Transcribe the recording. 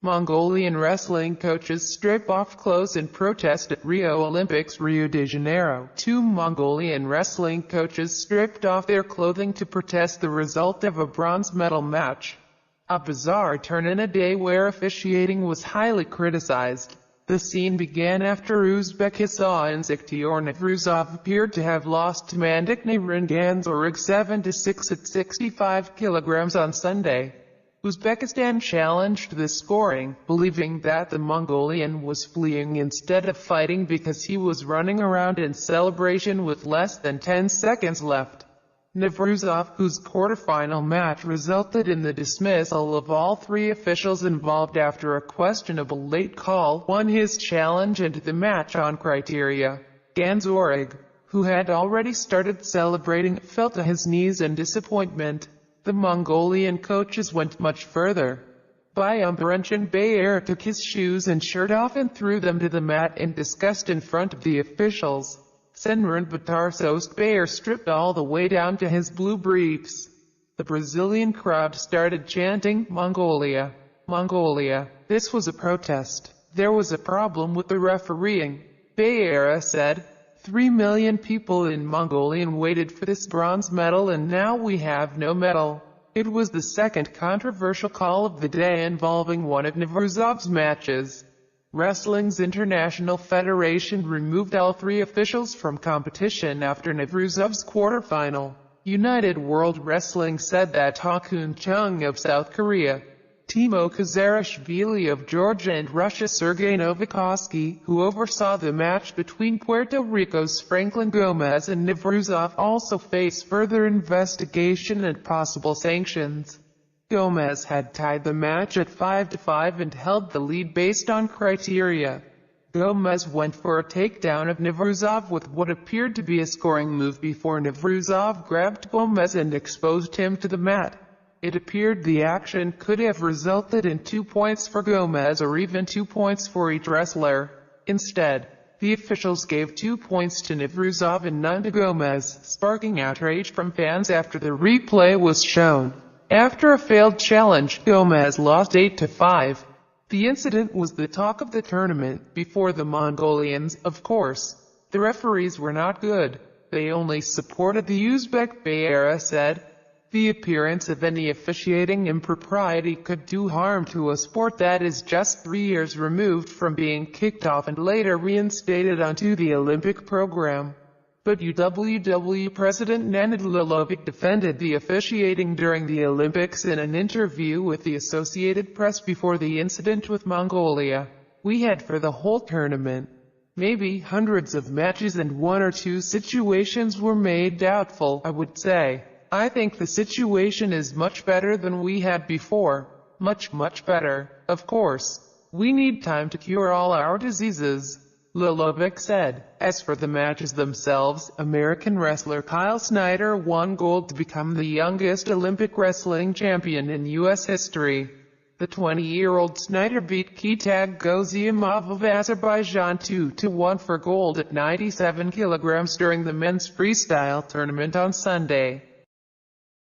Mongolian wrestling coaches strip off clothes in protest at Rio Olympics, Rio de Janeiro. Two Mongolian wrestling coaches stripped off their clothing to protest the result of a bronze medal match. A bizarre turn in a day where officiating was highly criticized. The scene began after Uzbekistan's Ikhtiyor Navruzov appeared to have lost to Mandakhnaran Ganzorig 7-6 at 65 kilograms on Sunday. Uzbekistan challenged the scoring, believing that the Mongolian was fleeing instead of fighting because he was running around in celebration with less than 10 seconds left. Navruzov, whose quarterfinal match resulted in the dismissal of all three officials involved after a questionable late call, won his challenge into the match on criteria. Ganzorig, who had already started celebrating, fell to his knees in disappointment. The Mongolian coaches went much further. Mandakhnaran Ganzorig took his shoes and shirt off and threw them to the mat in disgust in front of the officials. Uzbekistan stripped all the way down to his blue briefs. The Brazilian crowd started chanting, "Mongolia! Mongolia!" This was a protest. There was a problem with the refereeing. Ganzorig said. 3 million people in Mongolian waited for this bronze medal and now we have no medal. It was the second controversial call of the day involving one of Navruzov's matches. Wrestling's International Federation removed all three officials from competition after Navruzov's quarterfinal. United World Wrestling said that Ta Kun-chung of South Korea, Timo Kazarishvili of Georgia and Russia, Sergei Novakovsky, who oversaw the match between Puerto Rico's Franklin Gomez and Navruzov, also face further investigation and possible sanctions. Gomez had tied the match at 5-5 and held the lead based on criteria. Gomez went for a takedown of Navruzov with what appeared to be a scoring move before Navruzov grabbed Gomez and exposed him to the mat. It appeared the action could have resulted in 2 points for Gomez or even 2 points for each wrestler. Instead, the officials gave 2 points to Navruzov and none to Gomez, sparking outrage from fans after the replay was shown. After a failed challenge, Gomez lost 8-5. The incident was the talk of the tournament. Before the Mongolians, of course. The referees were not good. They only supported the Uzbek, Ganzorig said. The appearance of any officiating impropriety could do harm to a sport that is just 3 years removed from being kicked off and later reinstated onto the Olympic program. But UWW President Navruzov defended the officiating during the Olympics in an interview with the Associated Press before the incident with Mongolia. "We had for the whole tournament, maybe hundreds of matches and 1 or 2 situations were made doubtful, I would say. I think the situation is much better than we had before. Much better. Of course, we need time to cure all our diseases," Lulovic said. As for the matches themselves, American wrestler Kyle Snyder won gold to become the youngest Olympic wrestling champion in U.S. history. The 20-year-old Snyder beat Kitag Goziamov of Azerbaijan 2-1 for gold at 97 kilograms during the men's freestyle tournament on Sunday.